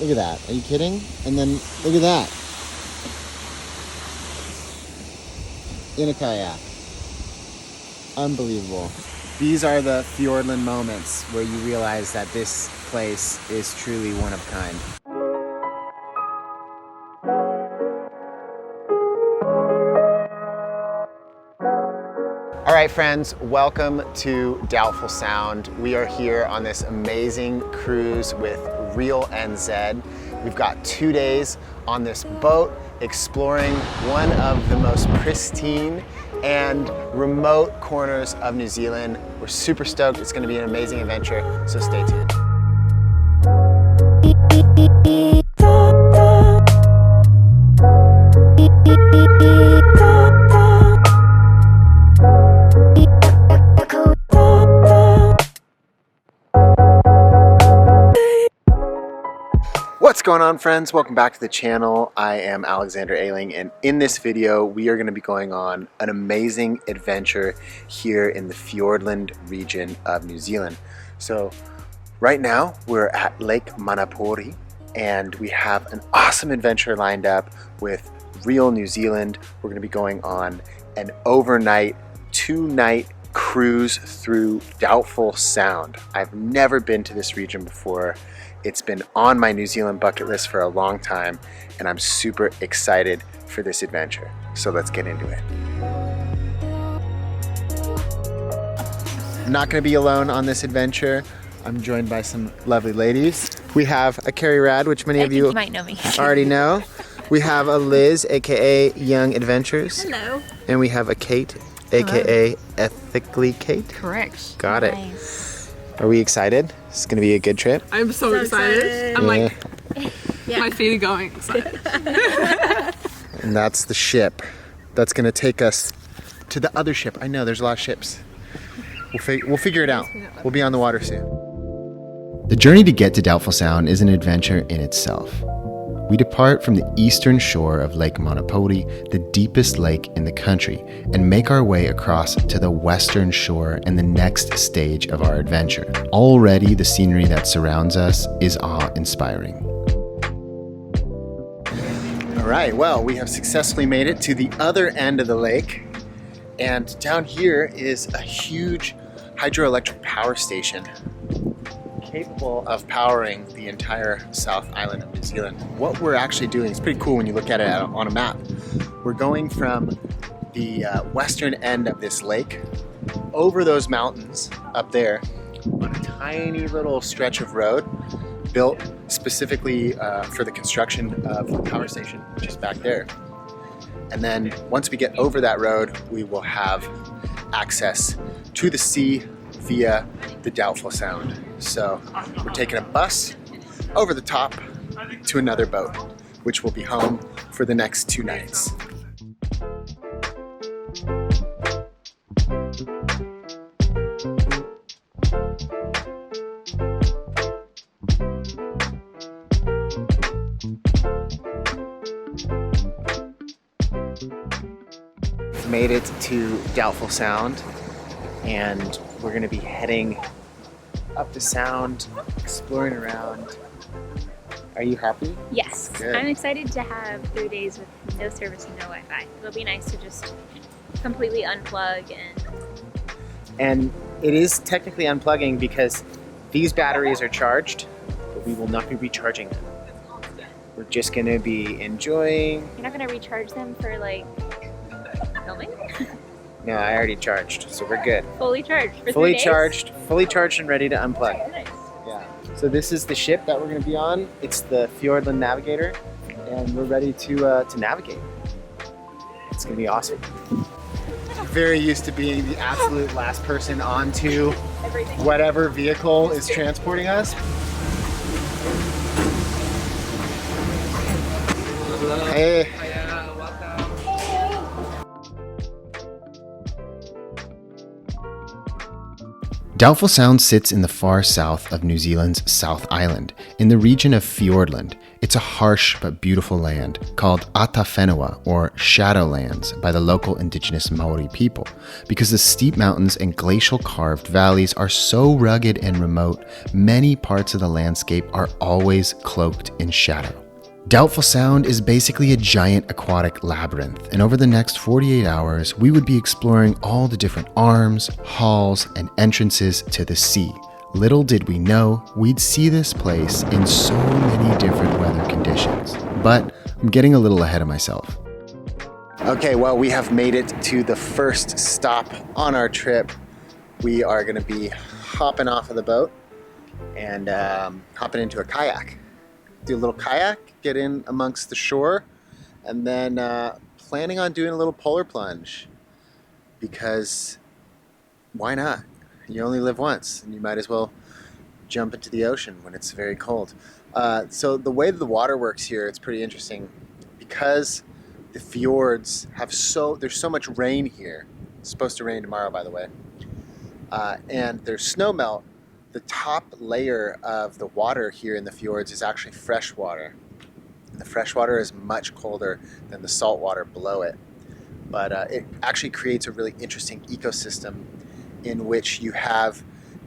Look at that. Are you kidding? And then look at that. In a kayak. Unbelievable. These are the Fiordland moments where you realize that this place is truly one of a kind. All right, friends, welcome to Doubtful Sound. We are here on this amazing cruise with Real NZ. We've got 2 days on this boat exploring one of the most pristine and remote corners of New Zealand. We're super stoked. It's going to be an amazing adventure, so stay tuned. What's going on, friends? Welcome back to the channel. I am Alexander Ayling, and in this video we are going to be going on an amazing adventure here in the Fiordland region of New Zealand. So right now we're at Lake Manapouri and we have an awesome adventure lined up with Real New Zealand. We're going to be going on an overnight 2-night cruise through Doubtful Sound. I've never been to this region before. It's been on my New Zealand bucket list for a long time, and I'm super excited for this adventure. So let's get into it. I'm not going to be alone on this adventure. I'm joined by some lovely ladies. We have a Carrie Rad, which many of you might know me. already know. We have a Liz, aka Young Adventures. Hello. And we have a Kate, aka Ethically Kate. Correct. Got it. Nice. Are we excited? It's going to be a good trip. I'm so excited. I'm like, my feet are going excited. And that's the ship that's going to take us to the other ship. I know there's a lot of ships. We'll figure it out. We'll be on the water soon. The journey to get to Doubtful Sound is an adventure in itself. We depart from the eastern shore of Lake Manapouri, the deepest lake in the country, and make our way across to the western shore and the next stage of our adventure. Already, the scenery that surrounds us is awe-inspiring. All right, well, we have successfully made it to the other end of the lake, and down here is a huge hydroelectric power station capable of powering the entire South Island of New Zealand. What we're actually doing is pretty cool when you look at it on a map. We're going from the western end of this lake over those mountains up there on a tiny little stretch of road built specifically for the construction of the power station, which is back there. And then once we get over that road, we will have access to the sea via the Doubtful Sound. So we're taking a bus over the top to another boat, which will be home for the next 2 nights. We've made it to Doubtful Sound, and we're going to be heading up the sound, exploring around. Are you happy? Yes. Good. I'm excited to have 3 days with no service and no Wi-Fi. It'll be nice to just completely unplug And it is technically unplugging because these batteries are charged, but we will not be recharging them. We're just going to be enjoying. You're not going to recharge them for like filming? No, I already charged, so we're good. Fully charged for 3 Fully days? fully charged and ready to unplug. Nice. Yeah. So this is the ship that we're going to be on. It's the Fiordland Navigator, and we're ready to navigate. It's going to be awesome. Very used to being the absolute last person onto Everything. whatever vehicle is transporting us. Hey. Doubtful Sound sits in the far south of New Zealand's South Island, in the region of Fiordland. It's a harsh but beautiful land called Ata Whenua, or Shadowlands, by the local indigenous Maori people, because the steep mountains and glacial carved valleys are so rugged and remote, many parts of the landscape are always cloaked in shadow. Doubtful Sound is basically a giant aquatic labyrinth, and over the next 48 hours, we would be exploring all the different arms, halls, and entrances to the sea. Little did we know we'd see this place in so many different weather conditions. But I'm getting a little ahead of myself. Okay, well, we have made it to the first stop on our trip. We are going to be hopping off of the boat and hopping into a kayak. Do a little kayak, get in amongst the shore, and then planning on doing a little polar plunge, because why not? You only live once, and you might as well jump into the ocean when it's very cold. So the way the water works here, it's pretty interesting, because the fjords have there's so much rain here. It's supposed to rain tomorrow, by the way, and there's snow melt. The top layer of the water here in the fjords is actually fresh water. And the fresh water is much colder than the salt water below it. But it actually creates a really interesting ecosystem in which you have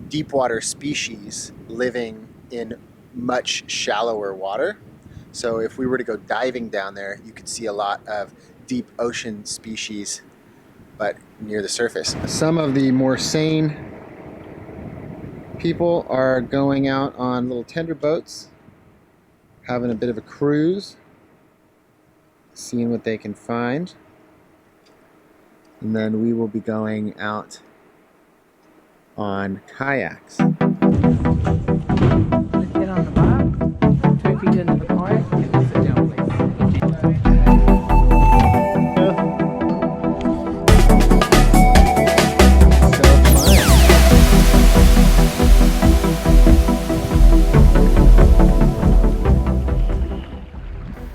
deep water species living in much shallower water. So if we were to go diving down there, you could see a lot of deep ocean species, but near the surface. Some of the more sane people are going out on little tender boats, having a bit of a cruise, seeing what they can find. And then we will be going out on kayaks. Get on the bar, 2 feet into the kayak, and then sit down, please.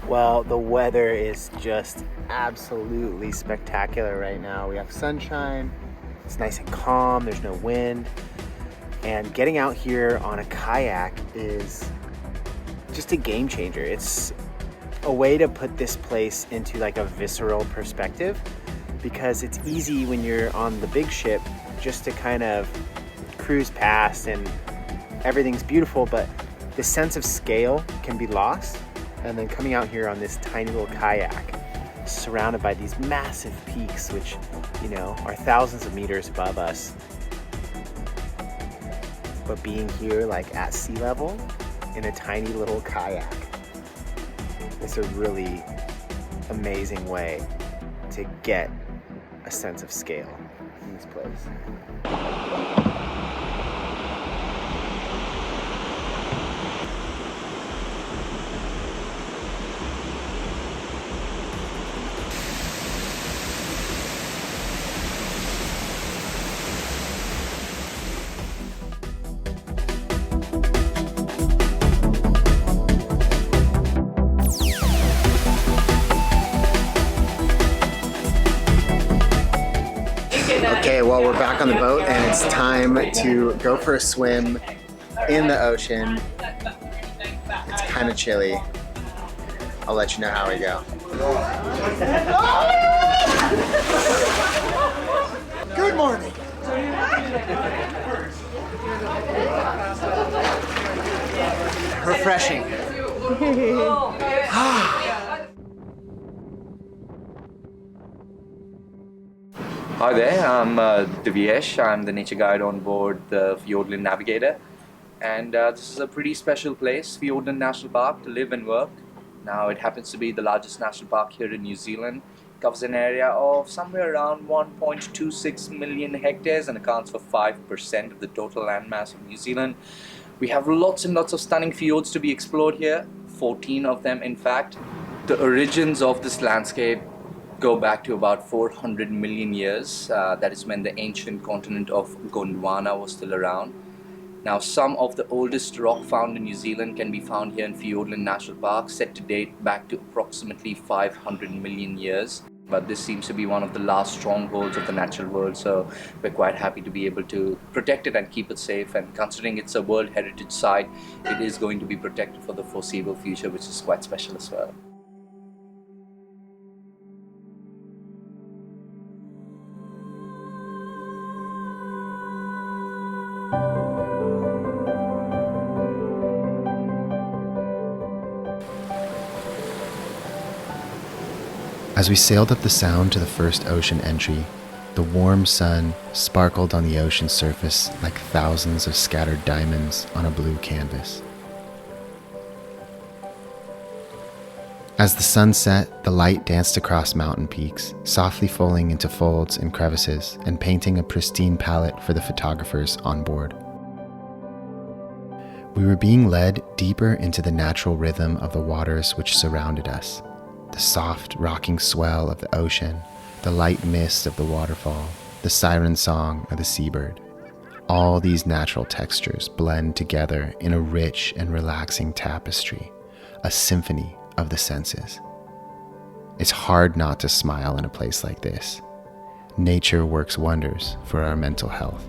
Well, the weather is just absolutely spectacular right now. We have sunshine, it's nice and calm, there's no wind, and getting out here on a kayak is just a game changer. It's a way to put this place into like a visceral perspective, because it's easy when you're on the big ship just to kind of cruise past and everything's beautiful, but the sense of scale can be lost. And then coming out here on this tiny little kayak, surrounded by these massive peaks, which, you know, are thousands of meters above us. But being here like at sea level in a tiny little kayak, it's a really amazing way to get a sense of scale in this place. Okay, well, we're back on the boat and it's time to go for a swim in the ocean. It's kind of chilly. I'll let you know how we go. Good morning. Refreshing. Hi there, I'm Divyesh. I'm the nature guide on board the Fiordland Navigator, and this is a pretty special place, Fiordland National Park, to live and work. Now, it happens to be the largest national park here in New Zealand. It covers an area of somewhere around 1.26 million hectares and accounts for 5% of the total landmass of New Zealand. We have lots and lots of stunning fjords to be explored here, 14 of them in fact. The origins of this landscape go back to about 400 million years. That is when the ancient continent of Gondwana was still around. Now, some of the oldest rock found in New Zealand can be found here in Fiordland National Park, set to date back to approximately 500 million years. But this seems to be one of the last strongholds of the natural world, so we're quite happy to be able to protect it and keep it safe. And considering it's a World Heritage Site, it is going to be protected for the foreseeable future, which is quite special as well. As we sailed up the sound to the first ocean entry, the warm sun sparkled on the ocean surface like thousands of scattered diamonds on a blue canvas. As the sun set, the light danced across mountain peaks, softly falling into folds and crevices and painting a pristine palette for the photographers on board. We were being led deeper into the natural rhythm of the waters which surrounded us. The soft, rocking swell of the ocean, the light mist of the waterfall, the siren song of the seabird. All these natural textures blend together in a rich and relaxing tapestry, a symphony of the senses. It's hard not to smile in a place like this. Nature works wonders for our mental health.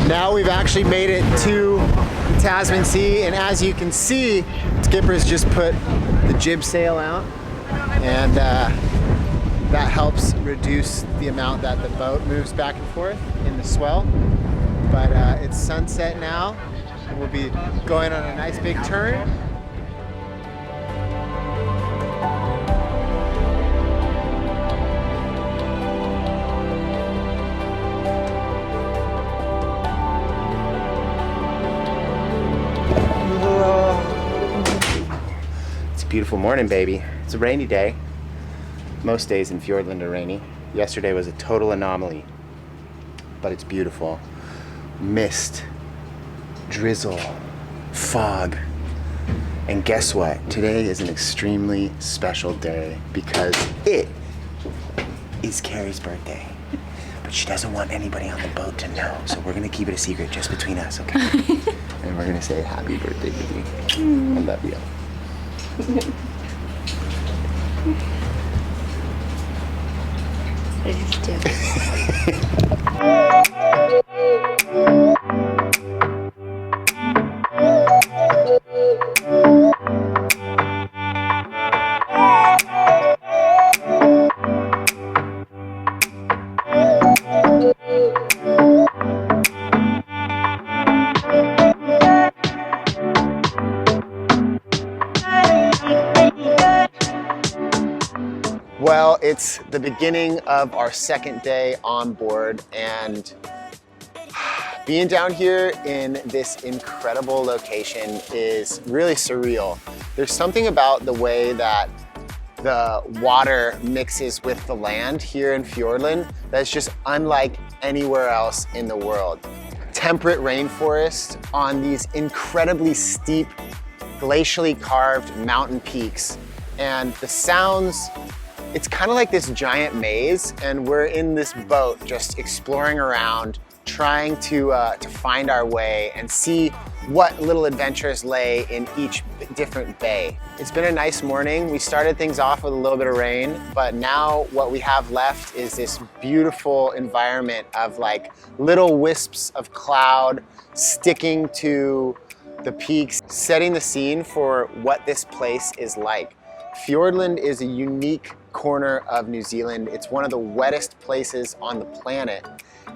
Now we've actually made it to the Tasman Sea, and as you can see, Skipper's just put the jib sail out, and that helps reduce the amount that the boat moves back and forth in the swell. But it's sunset now, and we'll be going on a nice big turn. Beautiful morning, baby. It's a rainy day. Most days in Fiordland are rainy. Yesterday was a total anomaly, but it's beautiful. Mist, drizzle, fog. And guess what? Today is an extremely special day because it is Carrie's birthday. But she doesn't want anybody on the boat to know, so we're gonna keep it a secret just between us, okay? And we're gonna say happy birthday, baby. I love you. What did you do? Well, it's the beginning of our second day on board, and being down here in this incredible location is really surreal. There's something about the way that the water mixes with the land here in Fiordland that's just unlike anywhere else in the world. Temperate rainforest on these incredibly steep, glacially carved mountain peaks, and the sounds, it's kind of like this giant maze, and we're in this boat just exploring around, trying to find our way and see what little adventures lay in each different bay. It's been a nice morning. We started things off with a little bit of rain, but now what we have left is this beautiful environment of like little wisps of cloud sticking to the peaks, setting the scene for what this place is like. Fiordland is a unique corner of New Zealand. It's one of the wettest places on the planet,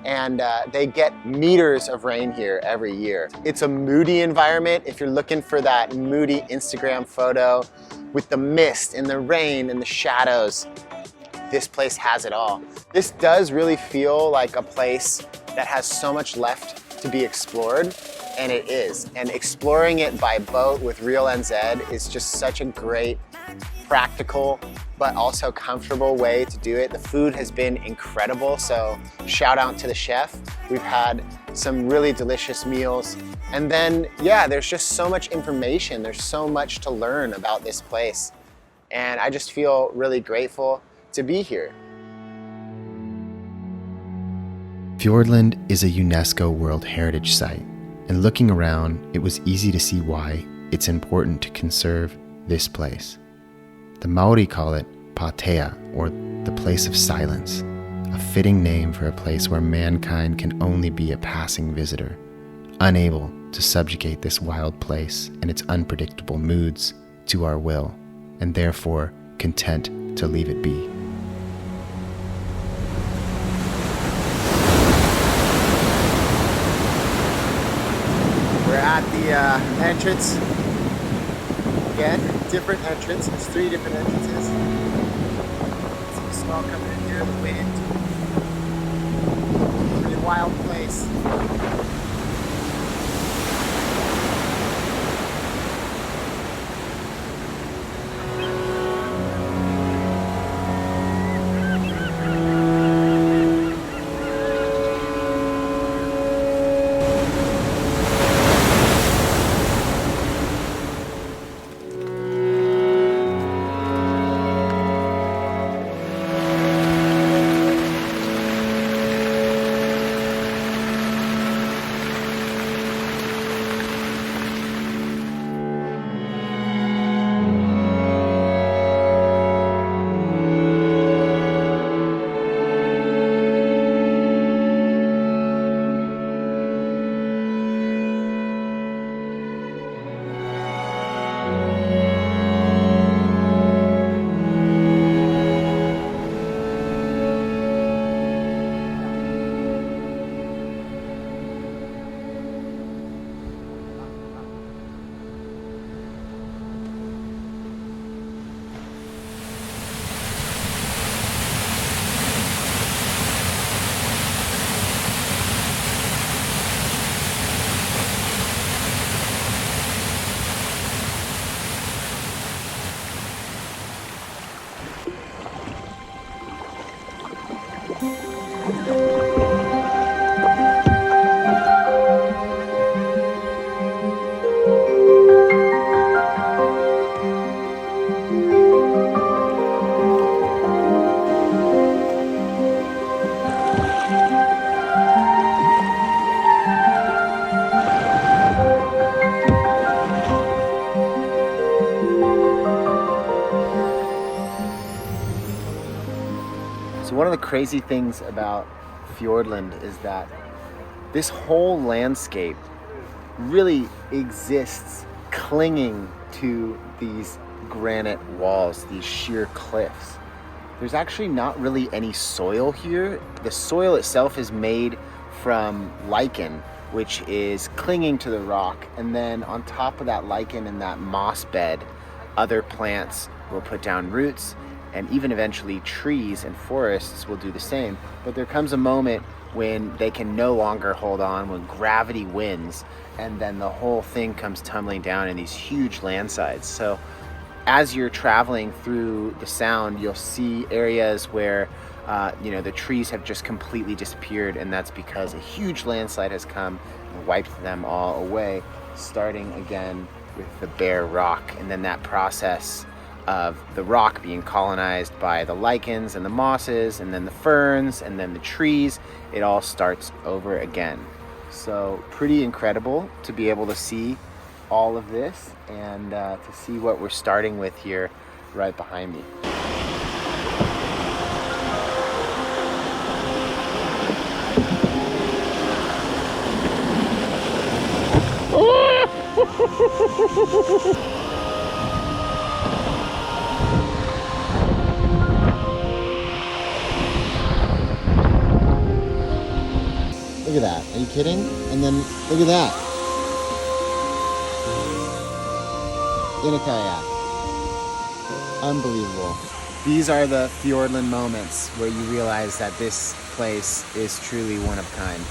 and they get meters of rain here every year. It's a moody environment. If you're looking for that moody Instagram photo with the mist and the rain and the shadows, this place has it all. This does really feel like a place that has so much left to be explored, and it is. And exploring it by boat with Real NZ is just such a great, practical, but also comfortable way to do it. The food has been incredible, so shout out to the chef. We've had some really delicious meals. And then, yeah, there's just so much information. There's so much to learn about this place. And I just feel really grateful to be here. Fiordland is a UNESCO World Heritage Site, and looking around, it was easy to see why it's important to conserve, this place. The Maori call it Patea, or the place of silence, a fitting name for a place where mankind can only be a passing visitor, unable to subjugate this wild place and its unpredictable moods to our will, and therefore content to leave it be. We're at the entrance. Again, different entrance. There's 3 different entrances. See the smell coming in here, the wind. Pretty wild place. So one of the crazy things about Fiordland is that this whole landscape really exists clinging to these granite walls, these sheer cliffs. There's actually not really any soil here. The soil itself is made from lichen, which is clinging to the rock, and then on top of that lichen and that moss bed, other plants will put down roots, and even eventually trees and forests will do the same. But there comes a moment when they can no longer hold on, when gravity wins, and then the whole thing comes tumbling down in these huge landslides. So as you're traveling through the sound, you'll see areas where the trees have just completely disappeared, and that's because a huge landslide has come and wiped them all away, starting again with the bare rock. And then that process of the rock being colonized by the lichens and the mosses, and then the ferns, and then the trees, it all starts over again. So pretty incredible to be able to see all of this and to see what we're starting with here right behind me. Look at that. Are you kidding? And then look at that. In a kayak. Unbelievable. These are the Fiordland moments where you realize that this place is truly one of a kind.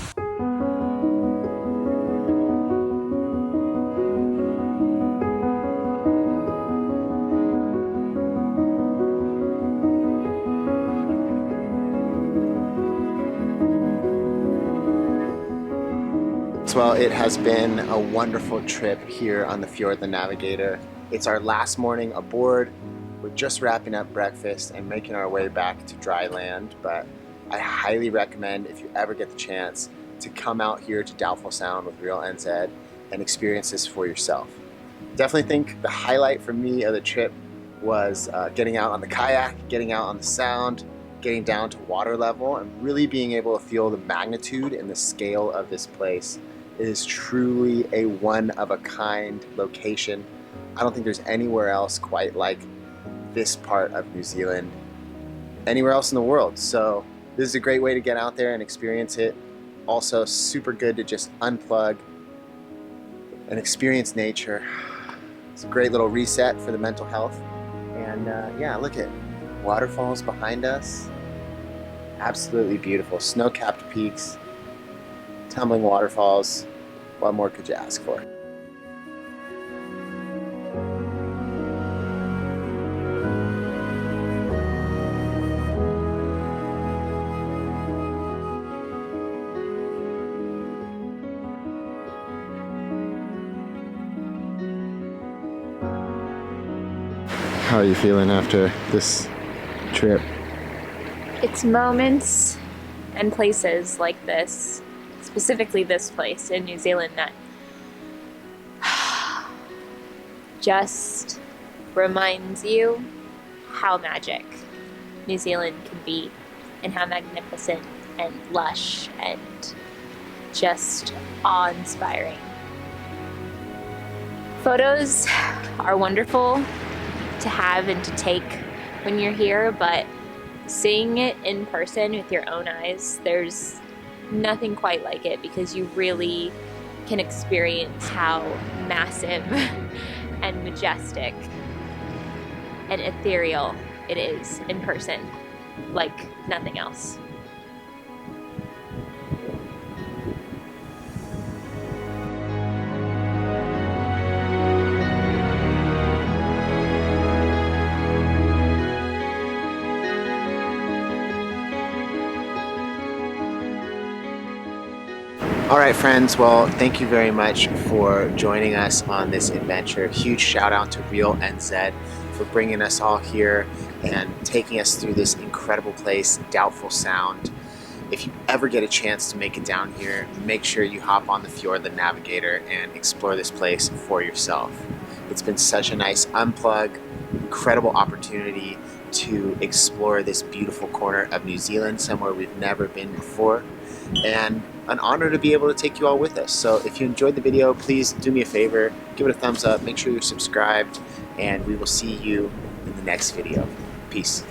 Well, it has been a wonderful trip here on the Fiordland Navigator. It's our last morning aboard. We're just wrapping up breakfast and making our way back to dry land, but I highly recommend, if you ever get the chance, to come out here to Doubtful Sound with Real NZ and experience this for yourself. Definitely think the highlight for me of the trip was getting out on the kayak, getting out on the sound, getting down to water level, and really being able to feel the magnitude and the scale of this place. It is truly a one-of-a-kind location. I don't think there's anywhere else quite like this part of New Zealand, anywhere else in the world. So this is a great way to get out there and experience it. Also super good to just unplug and experience nature. It's a great little reset for the mental health. And yeah, look at waterfalls behind us. Absolutely beautiful. Snow-capped peaks, tumbling waterfalls. What more could you ask for? How are you feeling after this trip? It's moments and places like this, specifically this place in New Zealand, that just reminds you how magic New Zealand can be and how magnificent and lush and just awe-inspiring. Photos are wonderful to have and to take when you're here, but seeing it in person with your own eyes, there's nothing quite like it, because you really can experience how massive and majestic and ethereal it is in person, like nothing else. All right, friends, well, thank you very much for joining us on this adventure. Huge shout out to Real NZ for bringing us all here and taking us through this incredible place, Doubtful Sound. If you ever get a chance to make it down here, make sure you hop on the Fiordland Navigator and explore this place for yourself. It's been such a nice unplug, incredible opportunity to explore this beautiful corner of New Zealand, somewhere we've never been before, and an honor to be able to take you all with us. So if you enjoyed the video, please do me a favor, give it a thumbs up, make sure you're subscribed, and we will see you in the next video. Peace.